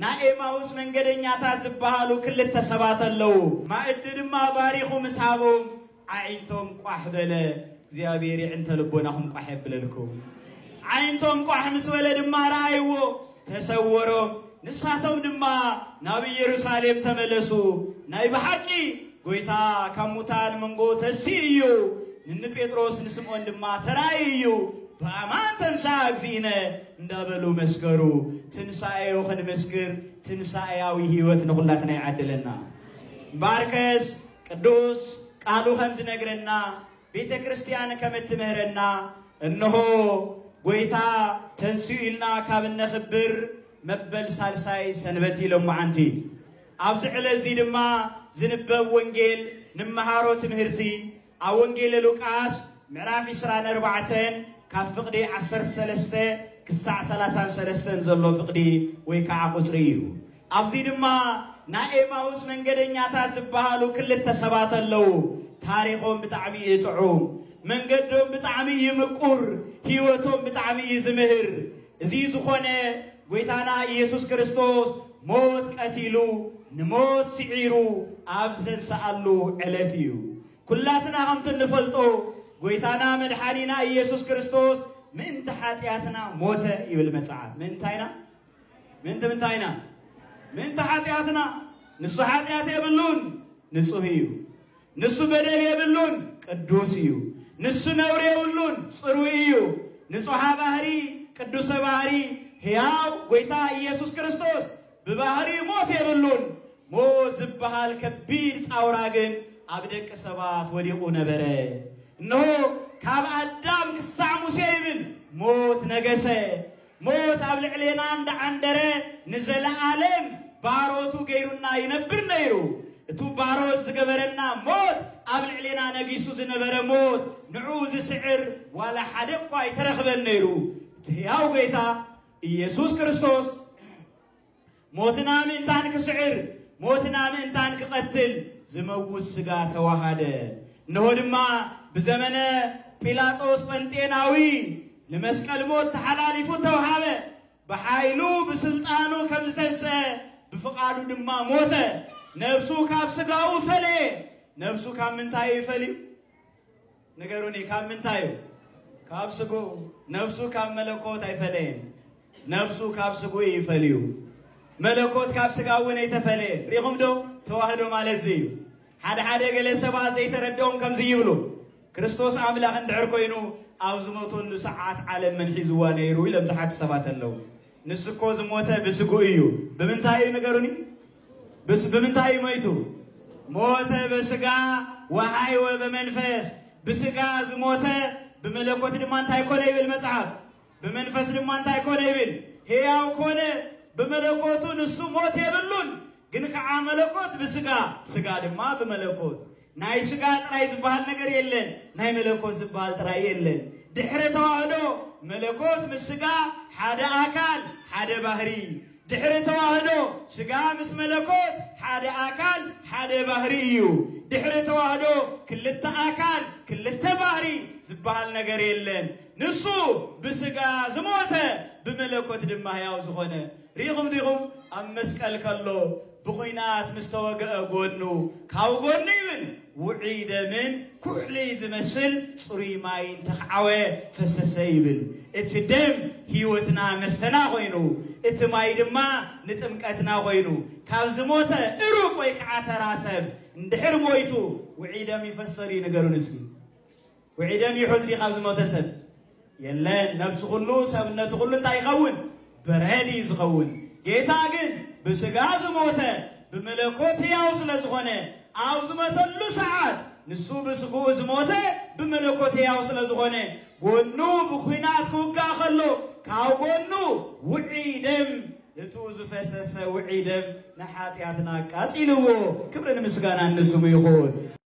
ናኤማውስ መንገደኛታት ዝበሃሉ ክልተ ሰባት ኣለው ማእድ ድማ ባሪኹ ምስሃቦም ዓይንቶም ቋሕ በለ እግዚአብሔር ዕንተ ልቦናኹም ቋሕ ይብለልኩም ዓይንቶም ቋሕ ምስ በለ ድማ ረአይዎ ተሰወሮም ንሳቶም ድማ ናብ ኢየሩሳሌም ተመለሱ ናይ በሐቂ ጎይታ ካብ ሙታን መንጎ ተሲዩ ንጴጥሮስ ንስምዖን ድማ ተራእዩ በአማን ተንሥአ እግዚእነ እንዳበሉ መስከሩ ትንሣኤው ክንመስክር ትንሣኤያዊ ህይወት ንኹላትና ይዓድለና ባርከስ ቅዱስ ቃሉ ከም ዝነግረና ቤተ ክርስቲያን ከም እትምህረና እነሆ ጎይታ ተንሥኡ ኢልና ካብ ነኽብር መበል ሳልሳይ ሰንበት ኢሎሙዓንቲ ኣብዚ ዕለት እዚ ድማ ዝንበብ ወንጌል ንመሃሮ ትምህርቲ ኣብ ወንጌል ሉቃስ ምዕራፍ 24 ካብ ፍቕዲ 13 ክሳዕ 33 ዘሎ ፍቕዲ ወይ ከዓ ቁፅሪ እዩ ኣብዚ ድማ ናኤማውስ መንገደኛታት ዝበሃሉ ክልተ ሰባት ኣለው ታሪኾም ብጣዕሚ ጥዑም መንገዶም ብጣዕሚ ይምቁር ህይወቶም ብጣዕሚ ዝምህር እዚ ዝኾነ ጎይታና ኢየሱስ ክርስቶስ ሞት ቀቲሉ ንሞት ስዒሩ ኣብ ዝተንስአሉ ዕለት እዩ ኩላትና ከምቲ ንፈልጦ ጎይታና መድሓኒና ኢየሱስ ክርስቶስ ምእንቲ ሓጢአትና ሞተ ይብል መጽሓፍ ምእንቲ ሓጢአትና ንሱ ሓጢአት የብሉን ንጹህ እዩ ንሱ በደል የብሉን ቅዱስ እዩ ንሱ ነውር የብሉን ጽሩይ እዩ ንጹሃ ባህሪ ቅዱሰ ባህሪ ሕያው ጎይታ ኢየሱስ ክርስቶስ ብባህሪ ሞት የብሉን ሞት ዝበሃል ከቢድ ፃውራ ግን ኣብ ደቂ ሰባት ወዲቁ ነበረ እነሆ ካብ ኣዳም ክሳዕ ሙሴ ይብል ሞት ነገሰ ሞት ኣብ ልዕሌና እንዳዓንደረ ንዘለዓለም ባሮቱ ገይሩና ይነብር ነይሩ እቱ ባሮት ዝገበረና ሞት ኣብ ልዕሌና ነጊሱ ዝነበረ ሞት ንዑ ዝስዕር ዋላ ሓደ እኳ ይተረኽበን ነይሩ እቲ ሕያው ጎይታ ኢየሱስ ክርስቶስ ሞትና ምእንታን ክስዕር ሞትና ምእንታን ክቐትል ዝመውት ስጋ ተዋሃደ እነሆ ድማ ብዘመነ ጲላጦስ ጴንጤናዊ ንመስቀል ሞት ተሓላሊፉ ተዋሃበ ብሓይሉ ብስልጣኑ ከም ዝተንስአ ብፍቃዱ ድማ ሞተ ነፍሱ ካብ ስጋው ፈለየ ነፍሱ ካብ ምንታይ ይፈልዩ ነገሩኒ ካብ ምንታይ ካብ ስጉ ነፍሱ ካብ መለኮት አይፈለየን ነፍሱ ካብ ስጉ ይፈልዩ መለኮት ካብ ስጋውን አይተፈለየ ሪኹም ዶ ተዋህዶ ማለት እዩ ሓደ ገለ ሰባት ዘይተረዳውን ከምዚ ይብሉ ክርስቶስ አምላክ እንድሕር ኮይኑ ኣብ ዝሞተሉ ሰዓት ዓለም መንሒዝዋ ነይሩ ኢሎም ብዙሓት ሰባት ኣለው ንስኮ ዝሞተ ብስጉ እዩ ብምንታይ ነገሩኒ ብምንታይ ሞይቱ ሞተ በስጋ ወሃይወ በመንፈስ በስጋ ዝሞተ በመለኮት ድማ እንታይ ኮነ ይብል መጽሐፍ በመንፈስ ድማ እንታይ ኮነ ይብል ሕያው ኮነ በመለኮቱ ንሱ ሞት የብሉን ግን ከዓ መለኮት በስጋ ስጋ ድማ በመለኮት ናይ ስጋ ጥራይ ዝበሃል ነገር የለን ናይ መለኮት ዝበሃል ጥራይ የለን ድሕረ ተዋህዶ መለኮት ምስ ስጋ ሓደ አካል ሓደ ባህሪ ድሕረ ተዋህዶ ስጋ ምስ መለኮት ሓደ አካል ሓደ ባህሪ እዩ ድሕረ ተዋህዶ ክልተ አካል ክልተ ባህሪ ዝበሃል ነገር የለን ንሱ በስጋ ዝሞተ በመለኮት ድማ ሕያው ዝኾነ ሪኹም ኣብ መስቀል ከሎ ብኹይናት ምስተወገአ ጎኑ ካብ ጎኑ ይብል ውዑይ ደምን ኩሕሊ ዝመስል ጽሩይ ማይን ተኽዓወ ፈሰሰ ይብል እቲ ደም ህይወትና መስተና ኮይኑ እቲ ማይ ድማ ንጥምቀትና ኮይኑ ካብ ዝሞተ ሩቅ ወይ ከዓ ተራሰብ እንድሕር ሞይቱ ውዑይ ደም ይፈሰር ነገሩን እስኪ ውዑይ ደም ይሑዝ ካብ ዝሞተ ሰብ የለን ነፍሱ ሁሉ ሰብነቱ ሁሉ እንታይ ይኸውን በረዲ ዝኸውን ጌታ ግን በስጋ ዝሞተ በመለኮት ሕያው ስለዝኾነ ኣብ ዝሞተሉ ሰዓት ንሱ በስጉኡ ዝሞተ በመለኮት ሕያው ስለዝኾነ ጎኑ ብኹይናት ክውጋእ ከሎ ካብ ጎኑ ውዑይ ደም እቱ ዝፈሰሰ ውዑይ ደም ንሓጢአትና ቃፂልዎ ክብርን ምስጋና ንስሙ ይኹን